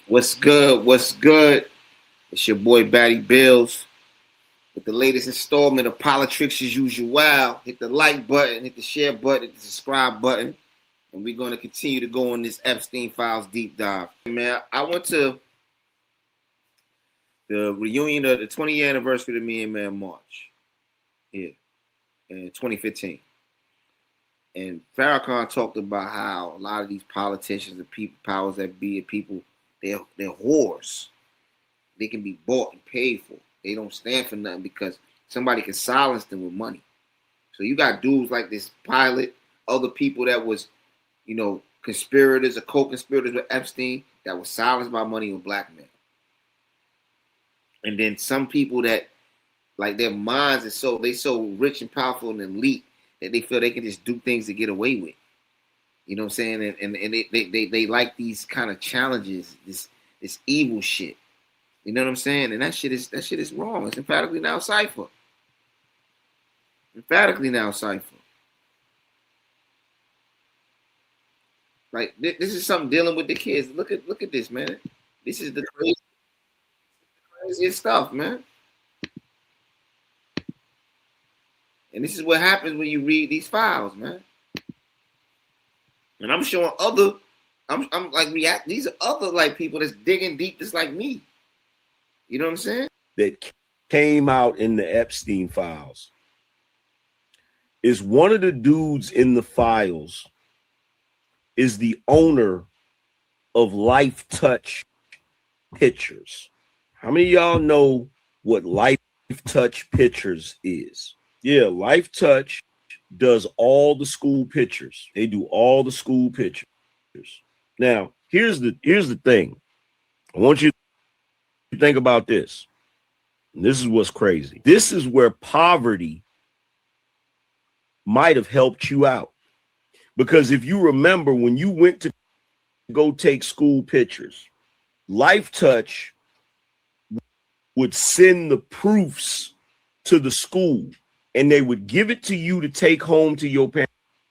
What's good? What's good? It's your boy Batty Bills with the latest installment of Politricks as usual. Hit the like button, hit the share button, hit the subscribe button, and we're going to continue to go on this Epstein Files deep dive. Man, I went to the reunion of the 20th anniversary of Me and Man March here in 2015. And Farrakhan talked about how a lot of these politicians and people, powers that be, and people, they're whores. They can be bought and paid for. They don't stand for nothing because somebody can silence them with money. So you got dudes like this pilot, other people that was, conspirators or co-conspirators with Epstein that was silenced by money or blackmail. And then some people that, like, their minds are so rich and powerful and elite that they feel they can just do things to get away with. You know what I'm saying? And they like these kind of challenges, this evil shit. You know what I'm saying? And that shit is wrong. It's emphatically now cipher. Emphatically now cipher. Like this is something dealing with the kids. Look at this, man. This is the craziest stuff, man. And this is what happens when you read these files, man. And I'm showing I'm like react. These are other like people that's digging deep, just like me. You know what I'm saying? That came out in the Epstein Files is one of the dudes in the files is the owner of Life Touch Pictures. How many of y'all know what Life Touch Pictures is? Yeah, Life Touch does all the school pictures. They do all the school pictures. Now, here's the thing. I want you to think about this. And this is what's crazy. This is where poverty might have helped you out. Because if you remember when you went to go take school pictures, Life Touch would send the proofs to the school and they would give it to you to take home to your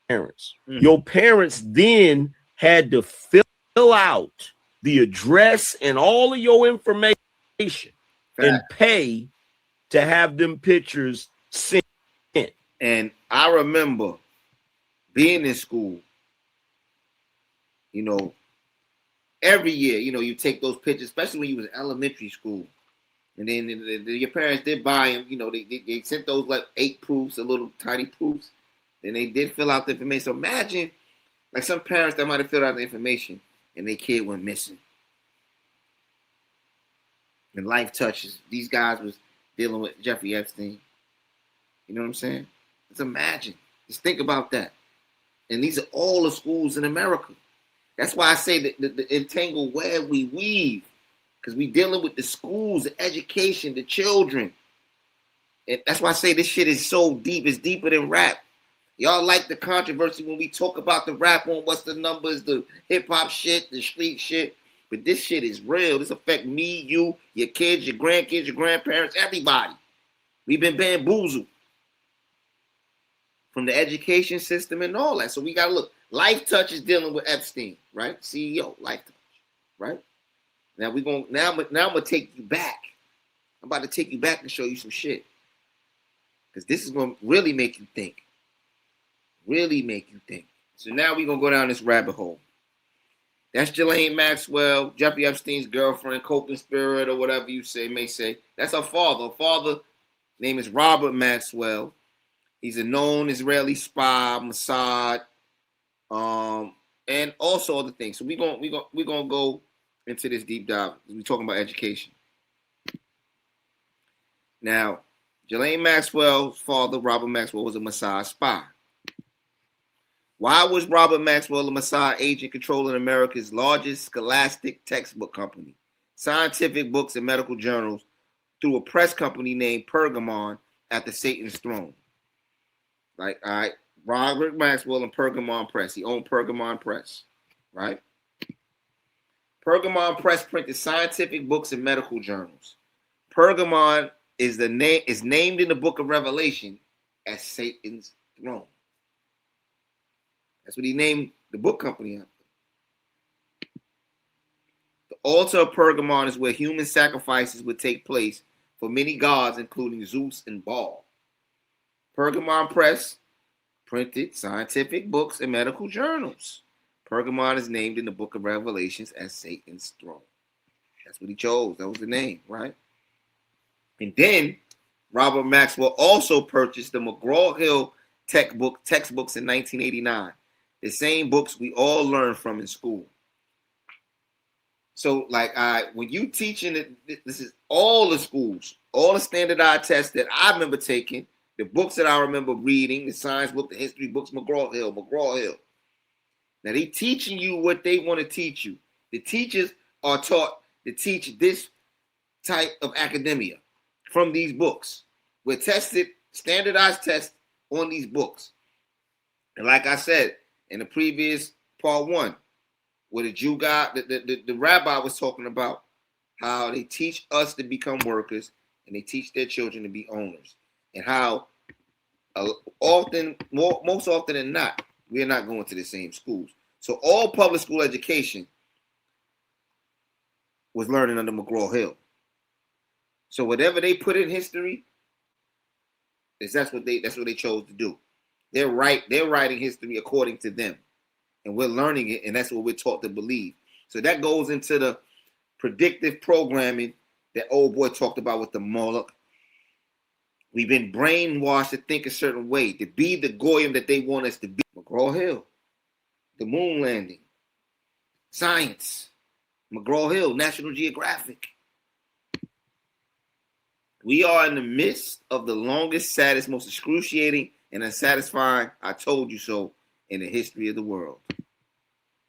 parents. Mm-hmm. Your parents then had to fill out the address and all of your information and pay to have them pictures sent. And I remember being in school, every year, you take those pictures, especially when you was in elementary school. And then your parents did buy them, they sent those like 8 proofs, a little tiny proofs. Then they did fill out the information. So imagine like some parents that might have filled out the information and their kid went missing. And Life Touches, these guys was dealing with Jeffrey Epstein. You know what I'm saying? Just imagine. Just think about that. And these are all the schools in America. That's why I say that the entangled web we weave. Because we dealing with the schools, the education, the children. And that's why I say this shit is so deep. It's deeper than rap. Y'all like the controversy when we talk about the rap on what's the numbers, the hip-hop shit, the street shit. But this shit is real. This affect me, you, your kids, your grandkids, your grandparents, everybody. We've been bamboozled from the education system and all that. So we got to look. Life Touch is dealing with Epstein, right? CEO, Life Touch, right? Now I'm gonna take you back. I'm about to take you back and show you some shit. Because this is gonna really make you think. Really make you think. So now we're gonna go down this rabbit hole. That's Ghislaine Maxwell, Jeffrey Epstein's girlfriend, co-conspirator, or whatever you may say. That's her father. Her father name is Robert Maxwell. He's a known Israeli spy, Mossad, and also other things. So we're gonna go into this deep dive. We're talking about education. Now, Ghislaine Maxwell's father, Robert Maxwell, was a Mossad spy. Why was Robert Maxwell a Mossad agent controlling America's largest scholastic textbook company, scientific books and medical journals, through a press company named Pergamon after Satan's throne? Like, all right, Robert Maxwell and Pergamon Press. He owned Pergamon Press, right? Pergamon Press printed scientific books and medical journals. Pergamon is named in the book of Revelation as Satan's throne. That's what he named the book company after. The altar of Pergamon is where human sacrifices would take place for many gods, including Zeus and Baal. Pergamon Press printed scientific books and medical journals. Pergamon is named in the book of Revelations as Satan's throne. That's what he chose. That was the name, right? And then Robert Maxwell also purchased the McGraw-Hill textbooks in 1989. The same books we all learned from in school. So, like, when you teaching it, this is all the schools, all the standardized tests that I remember taking, the books that I remember reading, the science book, the history books, McGraw-Hill. Now, they teaching you what they want to teach you. The teachers are taught to teach this type of academia from these books. We're tested, standardized tests on these books. And like I said in the previous part 1, where the Jew guy, the rabbi was talking about how they teach us to become workers and they teach their children to be owners. And how most often than not, we're not going to the same schools. So all public school education was learning under McGraw-Hill. So whatever they put in history, that's what they chose to do. They're writing history according to them. And we're learning it, and that's what we're taught to believe. So that goes into the predictive programming that old boy talked about with the Moloch. We've been brainwashed to think a certain way, to be the Goyim that they want us to be. McGraw-Hill, the moon landing, science, McGraw-Hill, National Geographic. We are in the midst of the longest, saddest, most excruciating, and unsatisfying "I told you so" in the history of the world.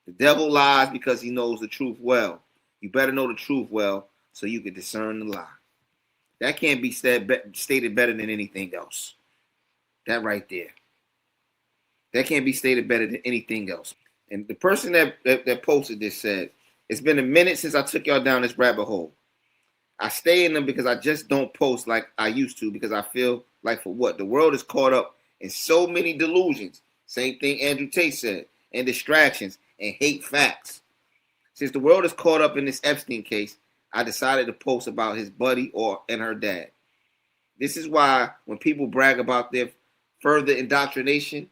The devil lies because he knows the truth well. You better know the truth well so you can discern the lie. That can't be stated better than anything else. That right there. That can't be stated better than anything else. And the person that posted this said, "It's been a minute since I took y'all down this rabbit hole. I stay in them because I just don't post like I used to because I feel like for what? The world is caught up in so many delusions." Same thing Andrew Tate said. "And distractions and hate facts. Since the world is caught up in this Epstein case, I decided to post about his buddy and her dad. This is why when people brag about their further indoctrination,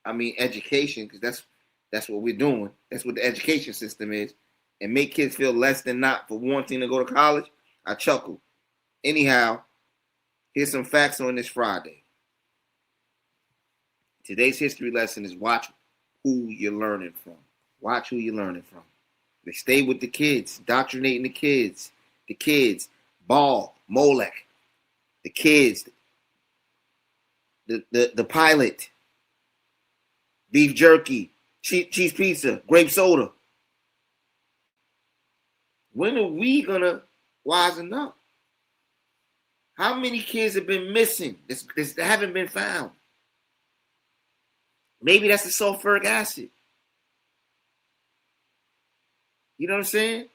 education, because that's what we're doing. That's what the education system is, and make kids feel less than not for wanting to go to college, I chuckle. Anyhow, here's some facts on this Friday. Today's history lesson is watch who you're learning from. Watch who you're learning from. They stay with the kids, indoctrinating the kids, Baal, Molech, the kids, the pilot, beef jerky, cheese pizza, grape soda. When are we gonna wisen up? How many kids have been missing that haven't been found? Maybe that's the sulfuric acid. You know what I'm saying?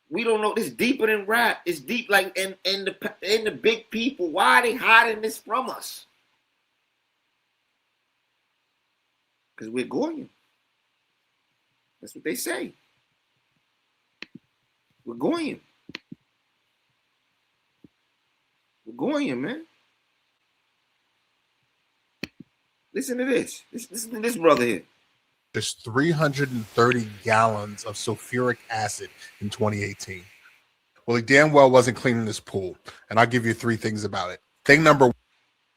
We don't know. It's deeper than rap. It's deep, like in the big people. Why are they hiding this from us? Because we're Goyim. That's what they say. We're Goyim. We're Goyim, man. Listen to this. Listen to this brother here. There's 330 gallons of sulfuric acid in 2018. Well, he damn well wasn't cleaning his pool. And I'll give you 3 things about it. Thing number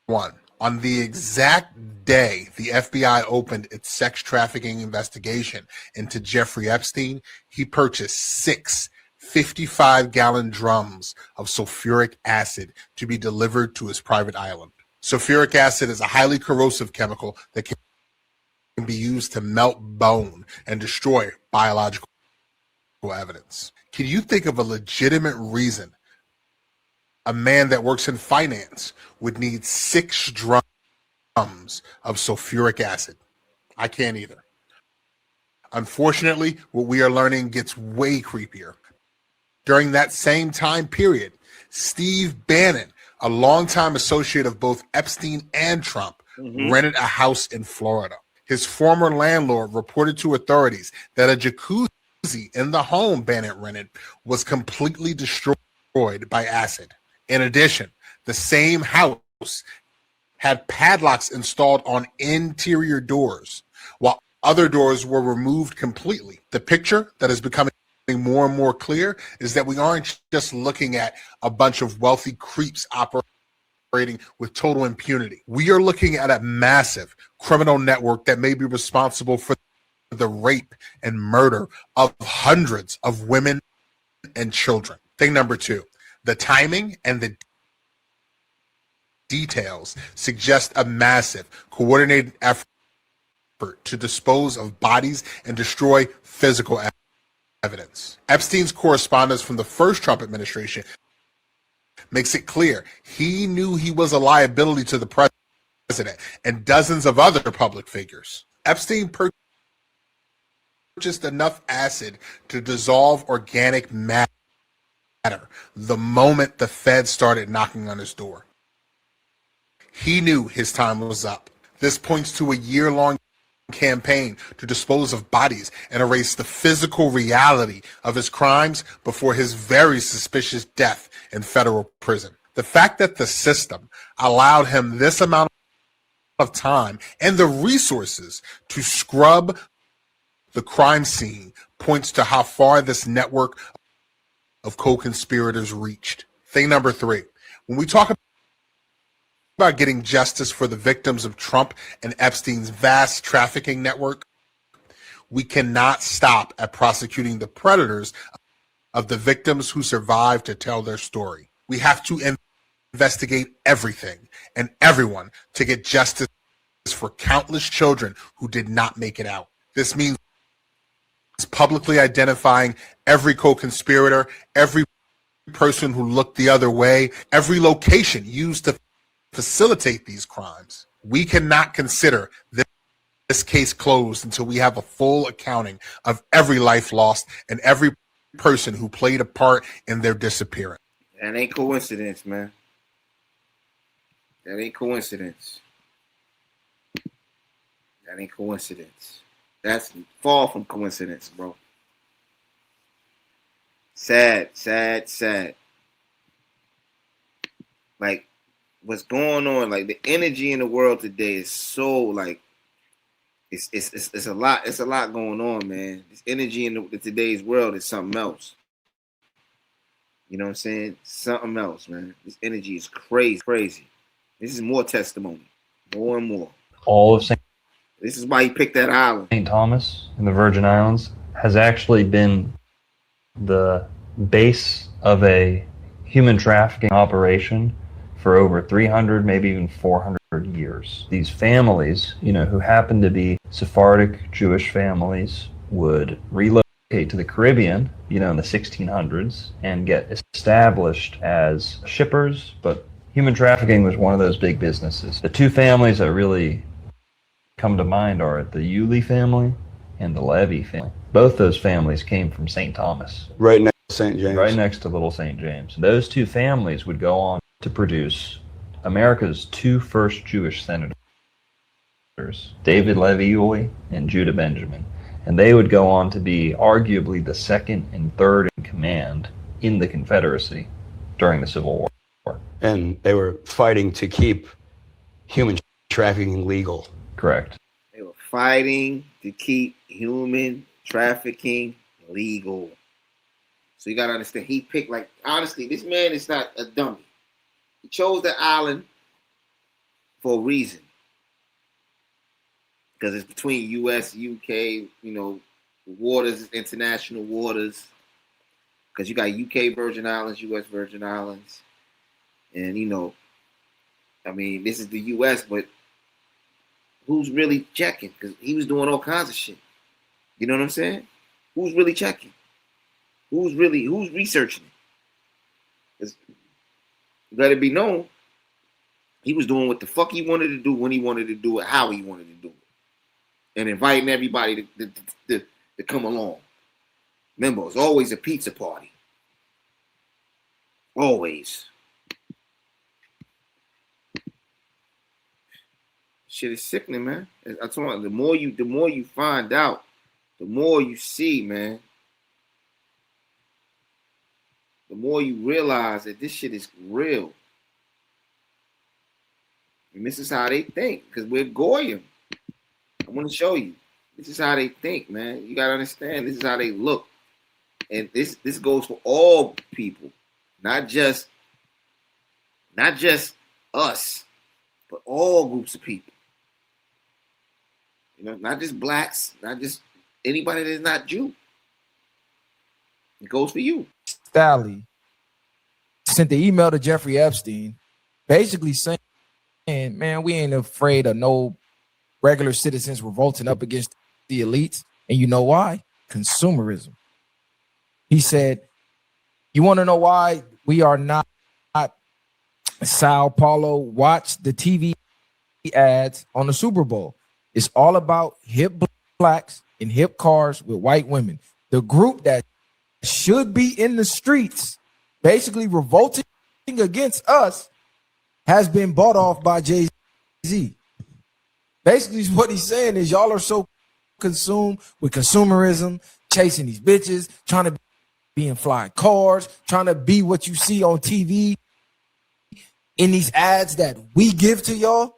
1, on the exact day the FBI opened its sex trafficking investigation into Jeffrey Epstein, he purchased 6 55-gallon drums of sulfuric acid to be delivered to his private island. Sulfuric acid is a highly corrosive chemical that can be used to melt bone and destroy biological evidence. Can you think of a legitimate reason a man that works in finance would need 6 drums of sulfuric acid? I can't either. Unfortunately, what we are learning gets way creepier. During that same time period, Steve Bannon, a longtime associate of both Epstein and Trump, rented a house in Florida. His former landlord reported to authorities that a jacuzzi in the home Bennett rented was completely destroyed by acid. In addition, the same house had padlocks installed on interior doors, while other doors were removed completely. The picture that is becoming more and more clear is that we aren't just looking at a bunch of wealthy creeps operating with total impunity. We are looking at a massive criminal network that may be responsible for the rape and murder of hundreds of women and children. Thing number 2, the timing and the details suggest a massive, coordinated effort to dispose of bodies and destroy physical evidence. Epstein's correspondence from the first Trump administration makes it clear he knew he was a liability to the president and dozens of other public figures. Epstein purchased enough acid to dissolve organic matter the moment the feds started knocking on his door. He knew his time was up. This points to a year-long campaign to dispose of bodies and erase the physical reality of his crimes before his very suspicious death in federal prison. The fact that the system allowed him this amount of time and the resources to scrub the crime scene points to how far this network of co-conspirators reached. Thing number 3, when we talk about getting justice for the victims of Trump and Epstein's vast trafficking network, we cannot stop at prosecuting the predators of the victims who survived to tell their story. We have to investigate everything and everyone to get justice for countless children who did not make it out. This means publicly identifying every co-conspirator, every person who looked the other way, every location used to facilitate these crimes. We cannot consider this case closed until we have a full accounting of every life lost and every person who played a part in their disappearance. That ain't coincidence, man. That ain't coincidence. That ain't coincidence. That's far from coincidence, bro. Sad, sad, sad. Like, what's going on? Like, the energy in the world today is so like it's a lot. It's a lot going on, man. This energy in today's world is something else. You know what I'm saying? Something else, man. This energy is crazy, crazy. This is more testimony, more and more. All of St. This is why he picked that island. St. Thomas in the Virgin Islands has actually been the base of a human trafficking operation for over 300, maybe even 400 years. These families, who happen to be Sephardic Jewish families, would relocate to the Caribbean, in the 1600s and get established as shippers, but human trafficking was one of those big businesses. The two families that really come to mind are the Yulee family and the Levy family. Both those families came from St. Thomas. Right next to St. James. Right next to Little St. James. Those two families would go on to produce America's two first Jewish senators, David Levy Yulee and Judah Benjamin. And they would go on to be arguably the second and third in command in the Confederacy during the Civil War. And they were fighting to keep human trafficking legal. Correct. They were fighting to keep human trafficking legal. So you gotta understand, he picked, like, honestly, this man is not a dummy. He chose the island for a reason. Because it's between US, UK, waters, international waters. Because you got UK Virgin Islands, US Virgin Islands. And, this is the US, but who's really checking? Because he was doing all kinds of shit. You know what I'm saying? Who's really checking? Who's researching it? Let it be known, he was doing what the fuck he wanted to do, when he wanted to do it, how he wanted to do it. And inviting everybody to come along. Remember, it's always a pizza party. Always. Shit is sickening, man. I told you, the more you find out, the more you see, man. the more you realize that this shit is real. And this is how they think, because we're Goyim. I want to show you. This is how they think, man. You gotta understand. This is how they look, and this goes for all people, not just us, but all groups of people. You know, not just blacks, not just anybody that's not Jew. It goes for you. Staley sent the email to Jeffrey Epstein, basically saying, man, we ain't afraid of no regular citizens revolting up against the elites. And you know why? Consumerism. He said, you want to know why we are not Sao Paulo? Watch the TV ads on the Super Bowl. It's all about hip blacks in hip cars with white women. The group that should be in the streets basically revolting against us has been bought off by Jay-Z. Basically, what he's saying is y'all are so consumed with consumerism, chasing these bitches, trying to be in flying cars, trying to be what you see on TV in these ads that we give to y'all,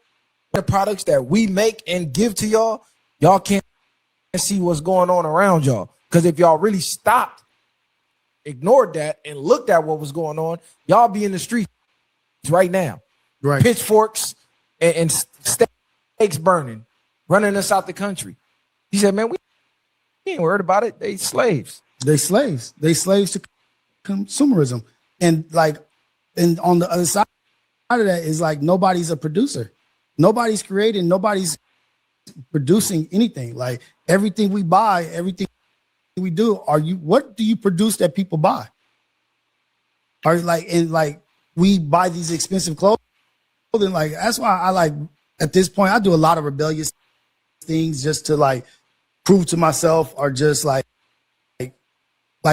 the products that we make and give to y'all. Y'all can't see what's going on around y'all. Because if y'all really stopped, ignored that, and looked at what was going on, y'all be in the streets right now. Right. Pitchforks and stakes burning, running us out the country. He said, man, we ain't worried about it. They slaves. They slaves. They slaves to consumerism. And like, and on the other side of that is like nobody's a producer. Nobody's creating, nobody's producing anything. Like everything we buy, everything we do, what do you produce that people buy? Are like, and like we buy these expensive clothing. Like that's why I like at this point I do a lot of rebellious things just to like prove to myself, or just like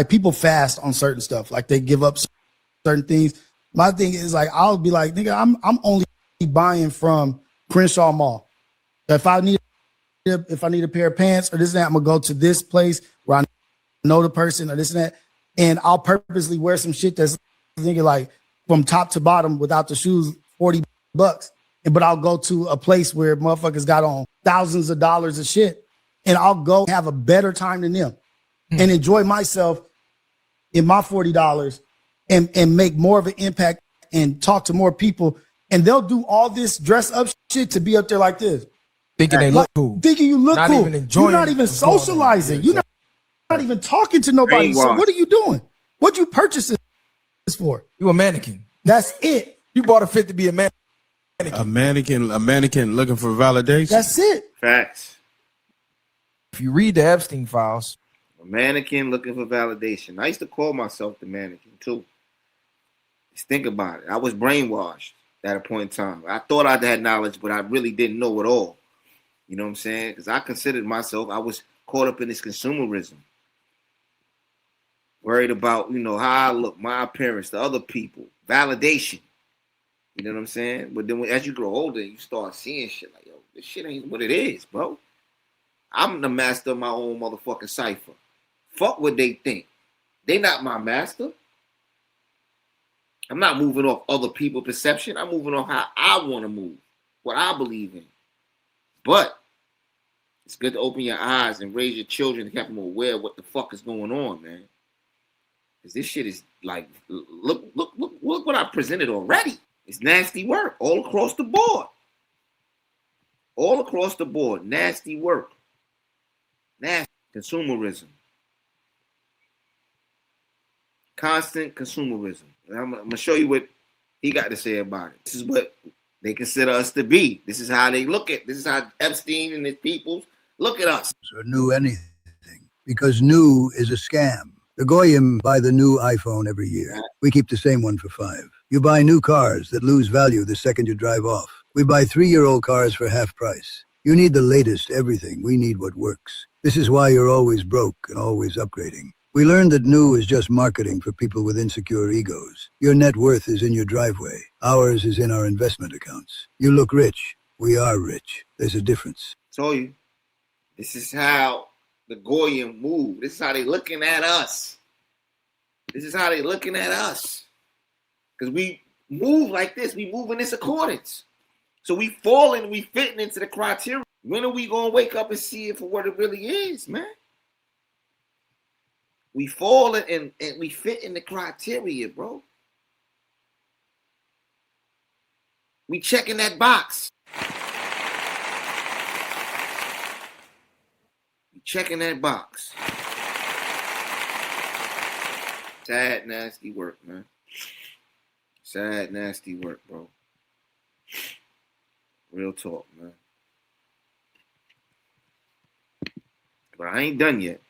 people fast on certain stuff. Like they give up certain things. My thing is like I'll be like, nigga, I'm only buying from Crenshaw Mall. If I need a pair of pants or this and that, I'm gonna go to this place where I know the person or this and that, and I'll purposely wear some shit that's thinking like from top to bottom without the shoes, $40. But I'll go to a place where motherfuckers got on thousands of dollars of shit, and I'll go have a better time than them and enjoy myself in my $40 and make more of an impact and talk to more people. And they'll do all this dress up shit to be up there like this. Thinking they look cool. Thinking you look Not cool. even enjoying You're not even socializing. You're not even talking to nobody. So what are you doing? What'd you purchase this for? You a mannequin. That's it. You bought a fit to be a mannequin. A mannequin looking for validation. That's it. Facts. If you read the Epstein Files, A mannequin looking for validation. I used to call myself the mannequin too. Just think about it. I was brainwashed at a point in time. I thought I had knowledge, but I really didn't know it all. You know what I'm saying? Because I considered myself, I was caught up in this consumerism. Worried about, you know, how I look, my appearance, the other people, validation. You know what I'm saying? But then as you grow older, you start seeing shit like, yo, this shit ain't what it is, bro. I'm the master of my own motherfucking cipher. Fuck what they think. They not my master. I'm not moving off other people's perception. I'm moving off how I want to move, what I believe in. But it's good to open your eyes and raise your children to keep them aware of what the fuck is going on, man. Because this shit is like, look what I presented already. It's nasty work all across the board. All across the board, nasty work. Nasty consumerism. Constant consumerism. And I'm going to show you what he got to say about it. This is what they consider us to be. This is how they look at. This is how Epstein and his people look at us. Or new anything, because new is a scam. The Goyim buy the new iPhone every year. We keep the same one for $5. You buy new cars that lose value the second you drive off. We buy 3-year-old cars for half price. You need the latest everything. We need what works. This is why you're always broke and always upgrading. We learned that new is just marketing for people with insecure egos. Your net worth is in your driveway. Ours is in our investment accounts. You look rich. We are rich. There's a difference. I told you, this is how the Goyim move. This is how they looking at us. This is how they looking at us. Because we move like this. We move in this accordance. So we falling, we fitting into the criteria. When are we going to wake up and see it for what it really is, man? We fall and we fit in the criteria, bro. We checking that box. We checking that box. Sad, nasty work, man. Sad, nasty work, bro. Real talk, man. But I ain't done yet.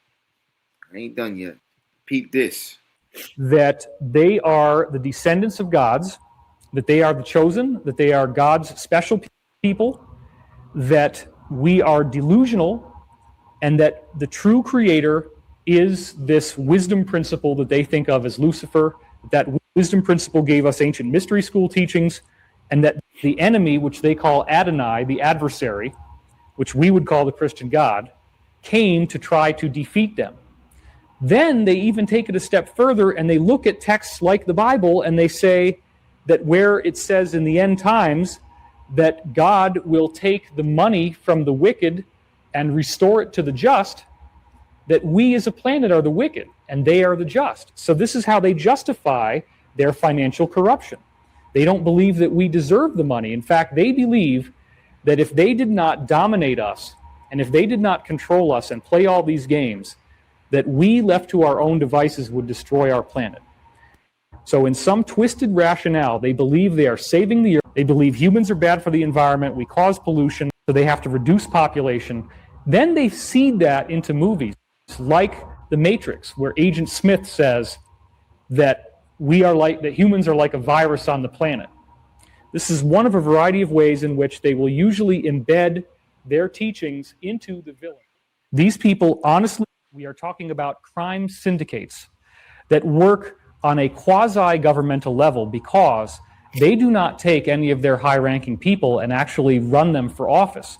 Peep this. That they are the descendants of gods, that they are the chosen, that they are God's special people, that we are delusional, and that the true creator is this wisdom principle that they think of as Lucifer. That wisdom principle gave us ancient mystery school teachings, and that the enemy, which they call Adonai, the adversary, which we would call the Christian God, came to try to defeat them. Then they even take it a step further and they look at texts like the Bible and they say that where it says in the end times that God will take the money from the wicked and restore it to the just, that we as a planet are the wicked and they are the just. So this is how they justify their financial corruption. They don't believe that we deserve the money. In fact, they believe that if they did not dominate us and if they did not control us and play all these games, that we left to our own devices would destroy our planet. So in some twisted rationale, they believe they are saving the earth. They believe humans are bad for the environment. We cause pollution, so they have to reduce population. Then they seed that into movies like The Matrix, where Agent Smith says that that humans are like a virus on the planet. This is one of a variety of ways in which they will usually embed their teachings into the villain. These people, honestly, we are talking about crime syndicates that work on a quasi-governmental level because they do not take any of their high-ranking people and actually run them for office.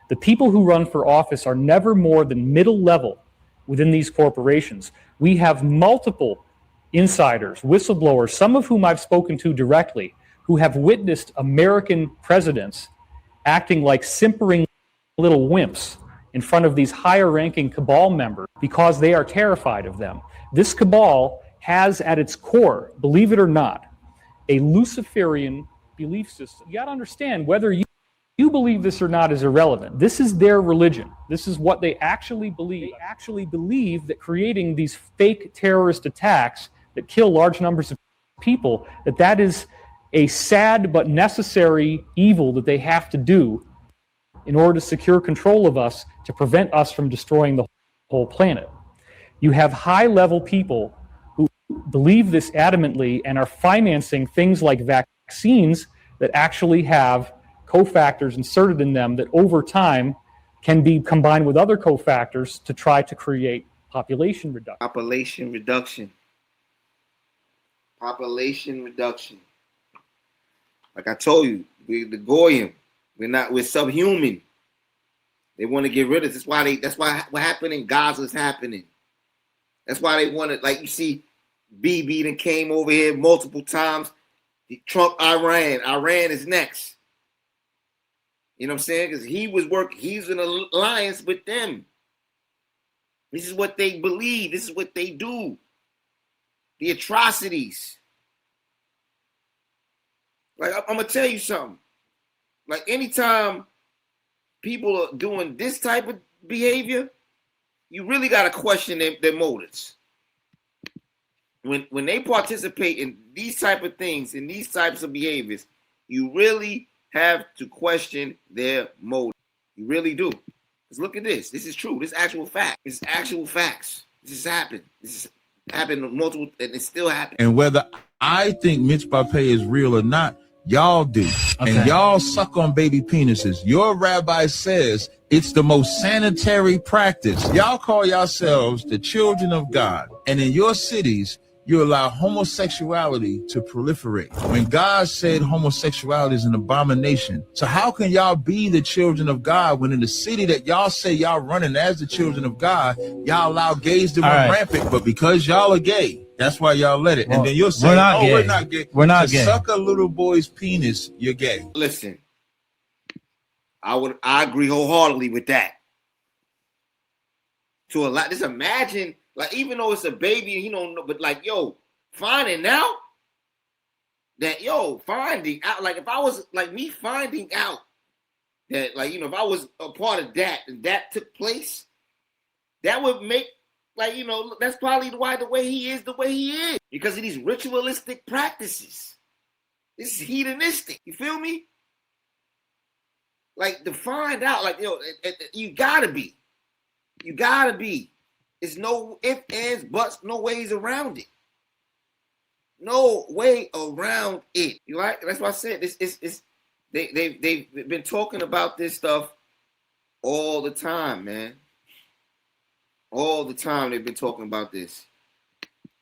The people who run for office are never more than middle level within these corporations. We have multiple insiders, whistleblowers, some of whom I've spoken to directly, who have witnessed American presidents acting like simpering little wimps in front of these higher-ranking cabal members because they are terrified of them. This cabal has at its core, believe it or not, a Luciferian belief system. You got to understand, whether you believe this or not is irrelevant. This is their religion. This is what they actually believe. They actually believe that creating these fake terrorist attacks that kill large numbers of people, that is a sad but necessary evil that they have to do in order to secure control of us, to prevent us from destroying the whole planet. You have high-level people who believe this adamantly and are financing things like vaccines that actually have cofactors inserted in them that over time can be combined with other cofactors to try to create population reduction. Population reduction. Like I told you, the Goyim. We're subhuman. They want to get rid of us. That's why what happened in Gaza is happening. That's why they wanted, like you see, BB that came over here multiple times. Trump, Iran is next. You know what I'm saying? Because he's in an alliance with them. This is what they believe. This is what they do. The atrocities. Like, I'm going to tell you something. Like, anytime people are doing this type of behavior, you really got to question their motives. When they participate in these type of things, in these types of behaviors, you really have to question their motive. You really do. Because look at this. This is true. This is actual fact. This is actual facts. This has happened. This has happened multiple, and it's still happening. And whether I think Mitch Pape is real or not, y'all do. Okay. And y'all suck on baby penises. Your rabbi says it's the most sanitary practice. Y'all call yourselves the children of God. And in your cities, you allow homosexuality to proliferate. When God said homosexuality is an abomination. So how can y'all be the children of God when in the city that y'all say y'all running as the children of God, y'all allow gays to run rampant, but because y'all are gay, That's why y'all let it. Well, And then you'll say, we're not oh, gay. we're not gay. We're not to gay. suck a little boy's penis, you're gay. Listen, I agree wholeheartedly with that. To a lot, just imagine, like, even though it's a baby and he don't know, but like, yo, finding out that, finding out, like, if I was, like, me finding out that, like, if I was a part of that and that took place, that would make, like, that's probably why the way he is the way he is, because of these ritualistic practices. This is hedonistic. You feel me? Like, to find out, like, you gotta be. You gotta be. It's no ifs, ands, buts, no ways around it. No way around it. You right? That's why I said this. They've been talking about this stuff all the time, man. All the time they've been talking about this.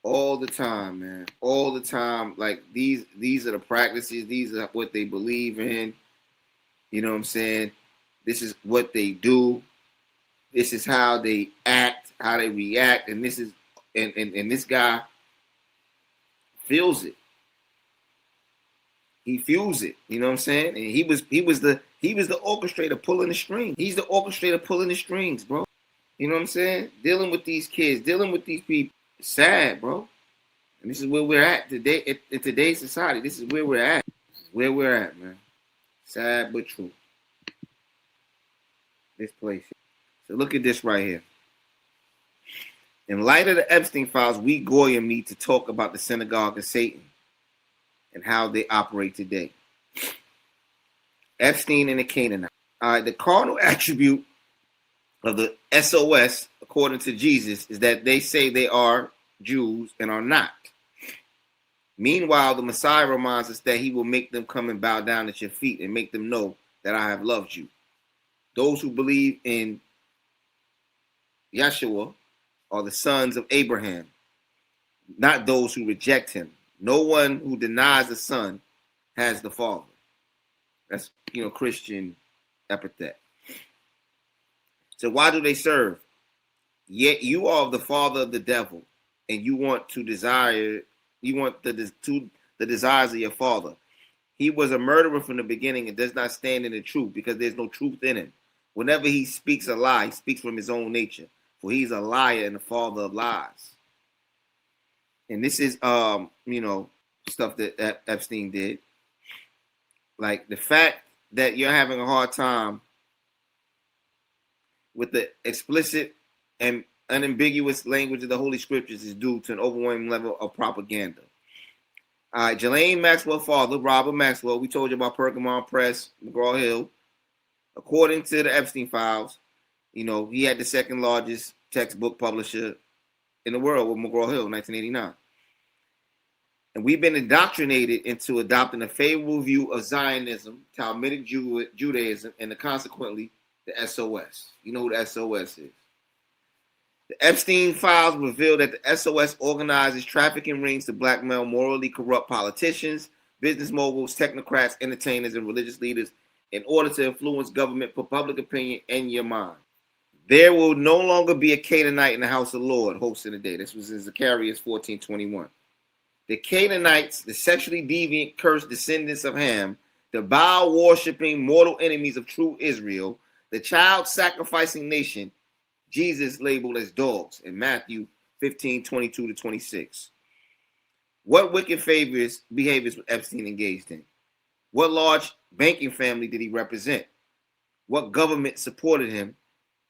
All the time, man. All the time. Like, these are the practices. These are what they believe in. You know what I'm saying? This is what they do. This is how they act, how they react, and this is and this guy feels it. He feels it. You know what I'm saying? And he was the orchestrator pulling the strings. He's the orchestrator pulling the strings, bro. You know what I'm saying? Dealing with these kids, dealing with these people. It's sad, bro. And this is where we're at today in today's society. This is where we're at. This is where we're at, man. Sad but true. This place. So look at this right here. In light of the Epstein Files, we Goyim need to talk about the synagogue of Satan and how they operate today. Epstein and the Canaanites. All right, the cardinal attribute of the SOS, according to Jesus, is that they say they are Jews and are not. Meanwhile, the Messiah reminds us that he will make them come and bow down at your feet and make them know that I have loved you. Those who believe in Yeshua are the sons of Abraham, not those who reject him. No one who denies the Son has the Father. That's, Christian epithet. So why do they serve? Yet you are of the father of the devil, and you want the desires of your father. He was a murderer from the beginning and does not stand in the truth, because there's no truth in him. Whenever he speaks a lie, he speaks from his own nature, for he's a liar and the father of lies. And this is stuff that Epstein did. Like, the fact that you're having a hard time with the explicit and unambiguous language of the Holy Scriptures is due to an overwhelming level of propaganda. All right, Ghislaine Maxwell's father, Robert Maxwell, we told you about Pergamon Press, McGraw-Hill. According to the Epstein Files, he had the second largest textbook publisher in the world with McGraw-Hill in 1989. And we've been indoctrinated into adopting a favorable view of Zionism, Talmudic Judaism, and consequently the SOS. You know who the SOS is. The Epstein Files reveal that the SOS organizes trafficking rings to blackmail morally corrupt politicians, business moguls, technocrats, entertainers, and religious leaders in order to influence government, public opinion, and your mind. There will no longer be a Canaanite in the house of the Lord, hosting the day. This was in Zechariah 14:21. The Canaanites, the sexually deviant, cursed descendants of Ham, the Baal-worshipping mortal enemies of true Israel, the child-sacrificing nation, Jesus labeled as dogs in Matthew 15:22-26. What wicked behaviors was Epstein engaged in? What large banking family did he represent? What government supported him?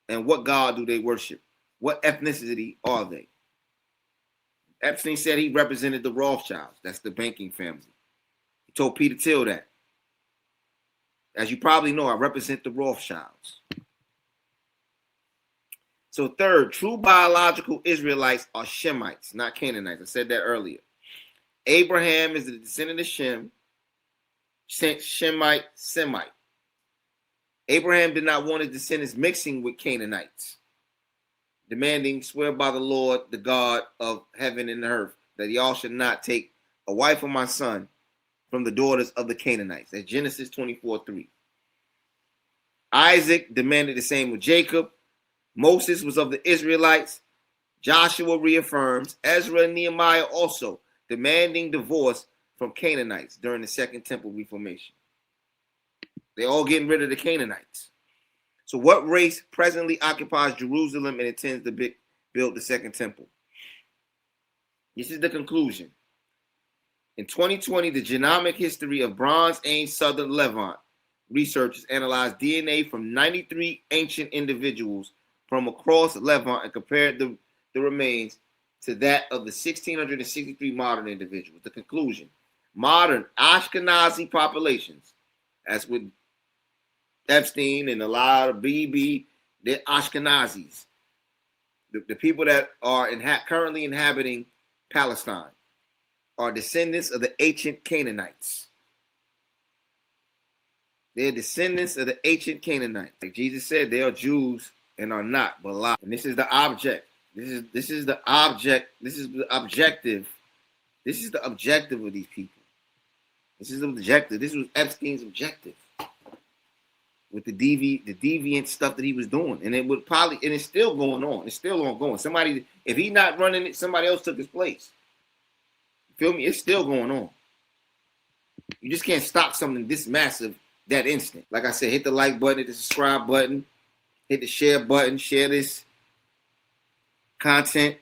And what God do they worship? What ethnicity are they? Epstein said he represented the Rothschilds. That's the banking family. He told Peter Thiel that. As you probably know, I represent the Rothschilds. So third, true biological Israelites are Shemites, not Canaanites. I said that earlier. Abraham is the descendant of Shem, Shemite, Semite. Abraham did not want his descendants mixing with Canaanites, demanding, swear by the Lord, the God of heaven and the earth, that y'all should not take a wife of my son from the daughters of the Canaanites. That's Genesis 24:3. Isaac demanded the same with Jacob. Moses was of the Israelites. Joshua reaffirms, Ezra and Nehemiah also demanding divorce from Canaanites during the Second Temple Reformation. They're all getting rid of the Canaanites. So what race presently occupies Jerusalem and intends to build the Second Temple? This is the conclusion. In 2020, the genomic history of Bronze Age Southern Levant researchers analyzed DNA from 93 ancient individuals from across Levant and compared the remains to that of the 1,663 modern individuals. The conclusion: modern Ashkenazi populations, as with Epstein and a lot of BB, they're Ashkenazis. The people that are currently inhabiting Palestine are descendants of the ancient Canaanites. They're descendants of the ancient Canaanites. Like Jesus said, they are Jews and are not, but lie. And this is the object. This is the object. This is the objective. This is the objective of these people. This is the objective. This was Epstein's objective with the deviant stuff that he was doing, and it would probably, and it's still going on. It's still ongoing. Somebody, if he's not running it, somebody else took his place. You feel me? It's still going on. You just can't stop something this massive that instant. Like I said, hit the like button, hit the subscribe button, hit the share button, share this content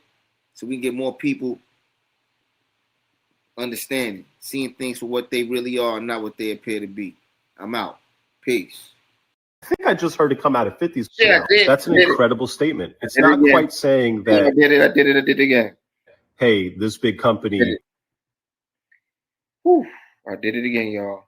so we can get more people understanding, seeing things for what they really are and not what they appear to be. I'm out. Peace. I think I just heard it come out of 50s. Yeah, that's an incredible statement. It's not quite saying that. I did it again. Hey, this big company. Whew, I did it again, y'all.